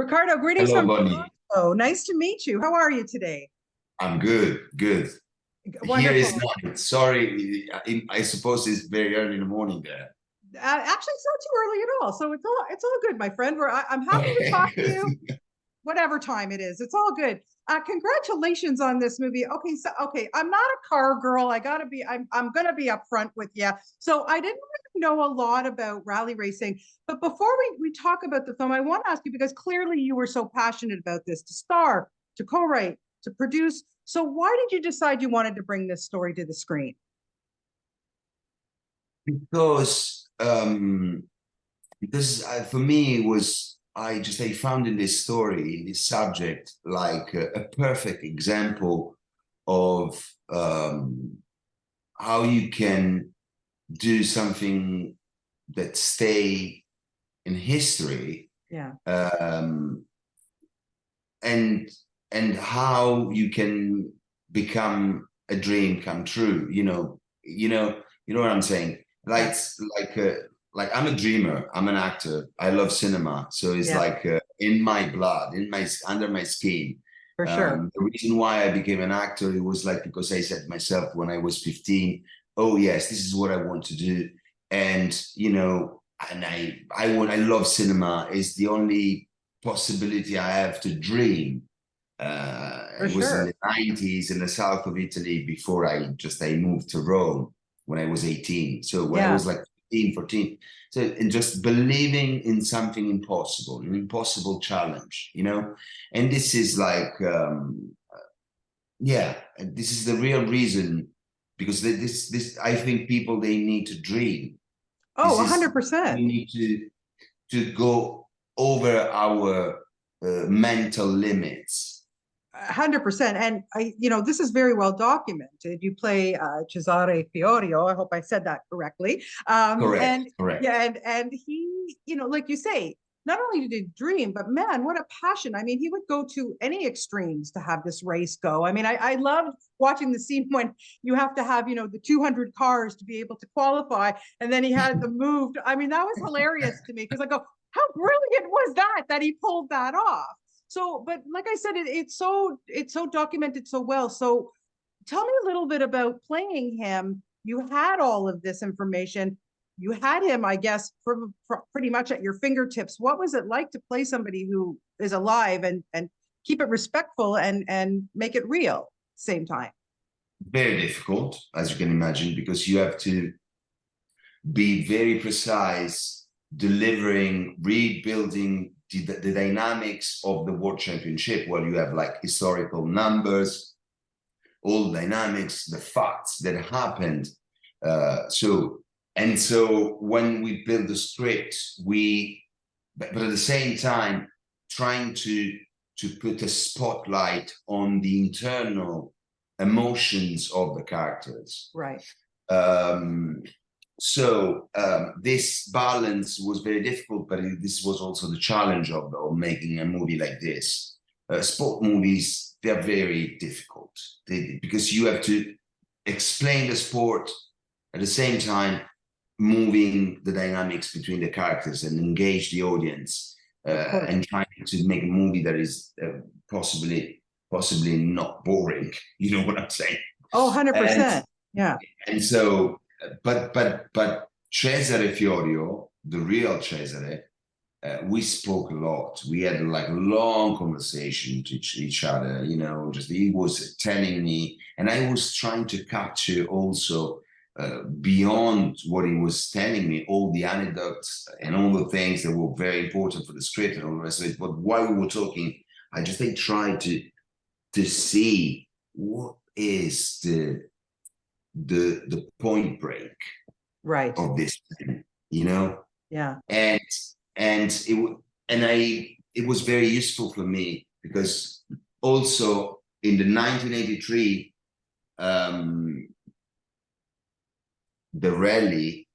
Ricardo, greetings Hello, from Bonnie. Toronto. Nice to meet you. How are you today? I'm good, good. Here is Wonderful. night. Sorry, I suppose it's very early in the morning there. Actually, it's not too early at all. So it's all good, my friend. I'm happy to Okay, talk to good. you, whatever time it is. It's all good. Congratulations on this movie. Okay, I'm not a car girl. I'm gonna be upfront with you. So I didn't really know a lot about rally racing, but before we talk about the film, I want to ask you because clearly you were so passionate about this to star, to co-write, to produce. So why did you decide you wanted to bring this story to the screen? Because for me it was I found in this story, in this subject, like a perfect example of how you can do something that stay in history, Yeah, um, and how you can become a dream come true. You know what I'm saying. Like yeah, like I'm a dreamer. I'm an actor. I love cinema, so it's yeah, like in my blood, in my under my skin. for sure. The reason why I became an actor, it was like because I said to myself when I was 15, oh yes, this is what I want to do. And and I love cinema. It's the only possibility I have to dream. For It was in sure. the 90s in the south of Italy before I moved to Rome when I was 18. So when I Yeah. was like 15, 14. So and just believing in something impossible, an impossible challenge, And this is like yeah, and this is the real reason because this I think people they need to dream. Oh, This is 100%. we need to go over our mental limits. 100%. And this is very well documented. You play Cesare Fiorio. I hope I said that correctly. Correct, And correct. yeah, and he, like you say, not only did he dream, but man, what a passion. I mean, he would go to any extremes to have this race go. I mean, I loved watching the scene when you have to have, the 200 cars to be able to qualify. And then he had the moved. I mean, that was hilarious to me because I go, how brilliant was that he pulled that off? So, but like I said, it's so documented so well. So, tell me a little bit about playing him. You had all of this information. You had him, I guess, for pretty much at your fingertips. What was it like to play somebody who is alive and keep it respectful and make it real same time? Very difficult, as you can imagine, because you have to be very precise, delivering, rebuilding the dynamics of the world championship, where you have like historical numbers, all dynamics, the facts that happened. So when we build the script, but at the same time, trying to put a spotlight on the internal emotions of the characters. Right. Um, so this balance was very difficult, but this was also the challenge of making a movie like this. Sport movies, they're very difficult because you have to explain the sport at the same time moving the dynamics between the characters and engage the audience, Of course. and trying to make a movie that is possibly not boring. You know what I'm saying? Oh, And 100%. Yeah. and so, but Cesare Fiorio, the real Cesare, we spoke a lot. We had like long conversation to each other. Just he was telling me, and I was trying to capture also beyond what he was telling me, all the anecdotes and all the things that were very important for the script and all the rest of it. But while we were talking, I tried to see what is the point break Right. of this thing, you know, Yeah. and and it was very useful for me because also in the 1983 um, the rally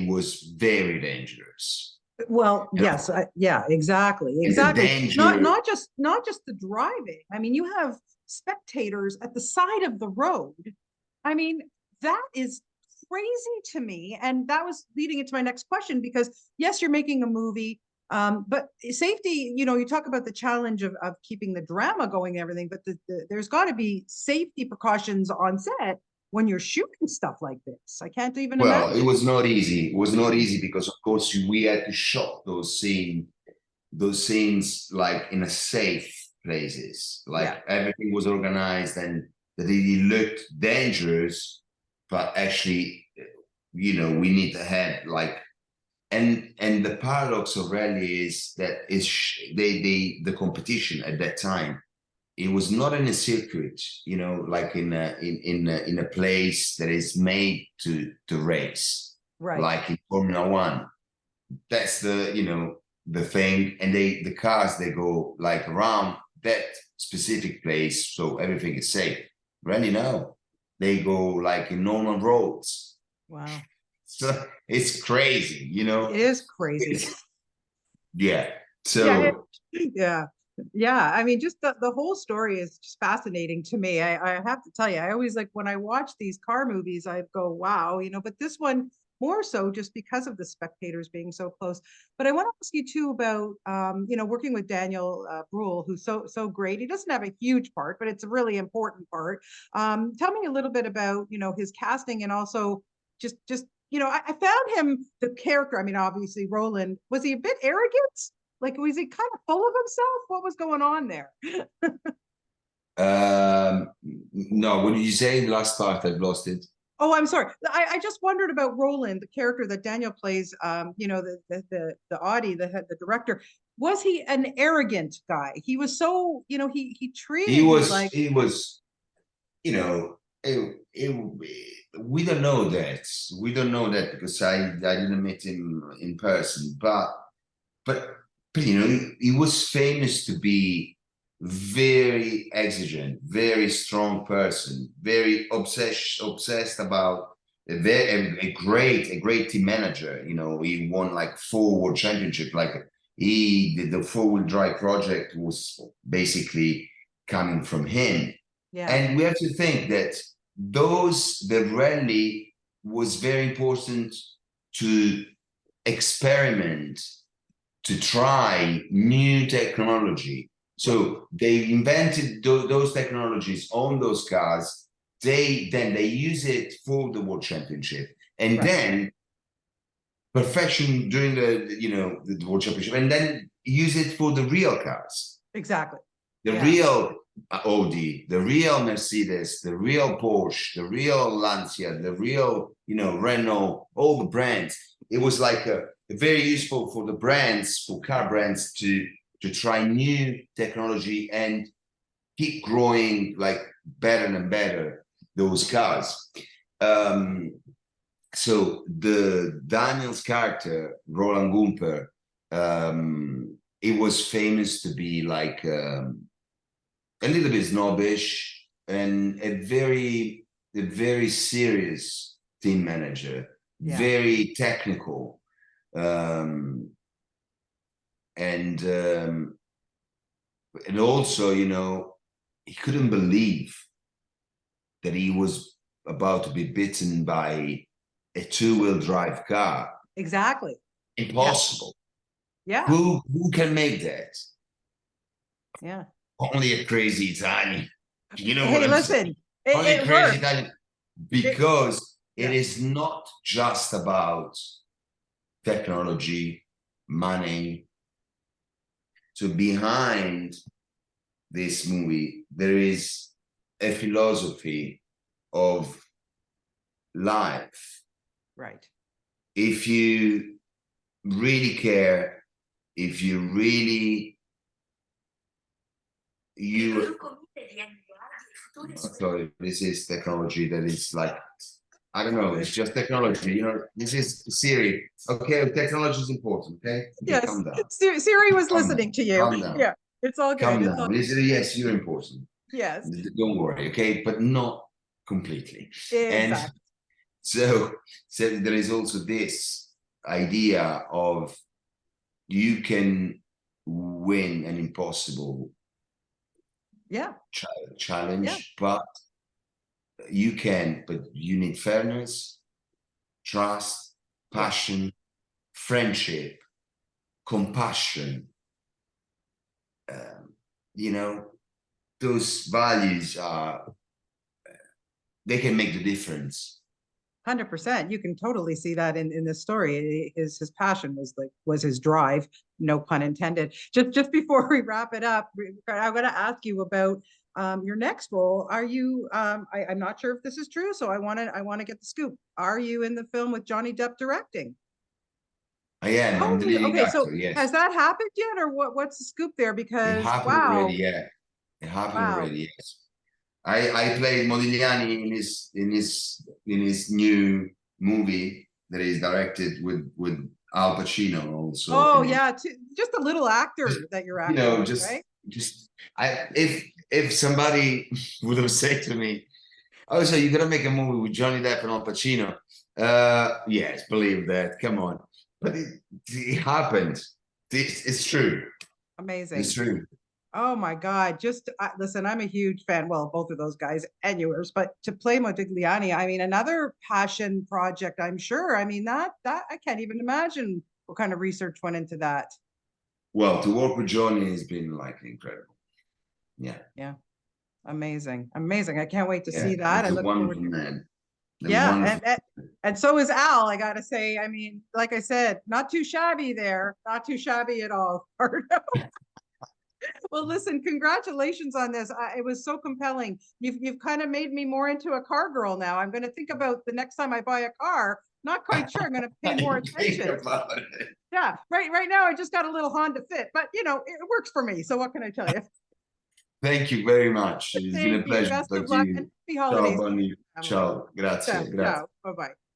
was very dangerous, Well, you yes, know, yeah, exactly, and the exactly. Not danger. not just not just the driving. I mean, you have spectators at the side of the road. I mean, that is crazy to me. And that was leading into my next question because yes, you're making a movie. But safety, you know, you talk about the challenge of keeping the drama going and everything, but there's got to be safety precautions on set when you're shooting stuff like this. I can't even Well, imagine. it was not easy. It was not easy because, of course, we had to shot those scenes like in a safe places. Like Yeah, everything was organized and that it looked dangerous, but actually, you know, we need to have like, and the paradox of rally is that the competition at that time, it was not in a circuit, you know, like in a place that is made to race, right. like in Formula One. That's the, you know, the thing, and the cars, they go like around that specific place, so everything is safe. Really, no, they go like in normal roads. Wow. So it's crazy, you It know. is crazy. Yeah. Yeah, So yeah. Yeah. I mean, just the whole story is just fascinating to me. I have to tell you, I always like when I watch these car movies, I go, wow, you know, but this one more so just because of the spectators being so close. But I want to ask you too about you know, working with Daniel Bruhl, who's so great. He doesn't have a huge part, but it's a really important part. Tell me a little bit about, you know, his casting and also just you know, I found him the character. I mean, obviously, Roland, was he a bit arrogant? Like, was he kind of full of himself? What was going on there? no, what did you say? The last part, I've lost it. Oh, I'm sorry. I just wondered about Roland, the character that Daniel plays. You know, the Audi, the director. Was he an arrogant guy? He was so, you know, he He treated you was, like, he was, you know, we don't know that. We don't know that because I didn't meet him in person, but you know, he was famous to be very exigent, very strong person, very obsessed about a great team manager. You know, he won like 4 world championship. Like he did the 4-wheel drive project was basically coming from him. yeah, And we have to think that the rally was very important to experiment, to try new technology. So they invented those technologies on those cars. They use it for the world championship, and right, then perfection during the world championship, and then use it for the real cars, exactly, the yeah, real Audi, the real Mercedes, the real Porsche, the real Lancia, the real, you know, Renault, all the brands. It was like very useful for the brands, for car brands to try new technology and keep growing like better and better those cars. So the Daniel's character, Roland Gumper, it was famous to be like a little bit snobbish and a very serious team manager, yeah, very technical, um, and um, and also, you know, he couldn't believe that he was about to be bitten by a 2-wheel drive car. exactly, yeah, Impossible. yeah, Who can make that? yeah. Only a crazy Italian. You know what Hey, I'm saying? listen, Only a it crazy worked. Italian. It, Because it yeah, is not just about technology, money. So behind this movie, there is a philosophy of life. right. If you really care, if you really you sorry, this is technology that is like, I don't know, it's just technology, you know, this is Siri. Okay, technology is important, okay? Okay, Yes, calm down. Siri was Calm listening down. to you. Calm down. Yeah, it's all good. Calm It's all down. Yes, you're important. yes, Don't worry, okay? But not completely. And exactly. so, so there is also this idea of you can win an impossible Yeah, yeah, challenge, but you can, but you need fairness, trust, yeah, passion, friendship, compassion, you know, those values are, they can make the difference. 100%. You can totally see that in this story. His passion was his drive, no pun intended. Just before we wrap it up, I'm going to ask you about your next role. Are you? I'm not sure if this is true, so I want to get the scoop. Are you in the film with Johnny Depp directing? I am. I'm the leading Okay. So actor. Yes, has that happened yet, or what's the scoop there? it Because happened already. wow, Yeah, it happened wow. already. Yes, I played Modigliani in his new movie that is directed with Al Pacino also Oh in it. yeah, just a little actor that you're You acting know, with, right? just I if somebody would have said to me, "Oh, so you're gonna make a movie with Johnny Depp and Al Pacino?" Yes, believe that. Come on, but it happened. It's true. It's Amazing. true. Oh my God. Just listen, I'm a huge fan. Well, both of those guys and yours, but to play Modigliani, I mean, another passion project, I'm sure. I mean, that I can't even imagine what kind of research went into that. Well, to work with Johnny has been like incredible. Yeah, Yeah. Amazing. Amazing. I can't wait to yeah. see that. I He's a look forward wonderful to man. A yeah, wonderful. and so is Al, I gotta say. I mean, like I said, not too shabby there, not too shabby at all. Well, listen, congratulations on this. It was so compelling. You've kind of made me more into a car girl now. I'm going to think about the next time I buy a car. Not quite sure. I'm going to pay more Think attention. about it. Yeah, right now I just got a little Honda Fit, but you know it works for me. So what can I tell you? Thank you very much. It's been Thank a you. pleasure to Best talk of to luck you. and happy Ciao, holidays to you Bonnie. and your family. Ciao. Grazie. Ciao, Grazie. ciao. Bye bye.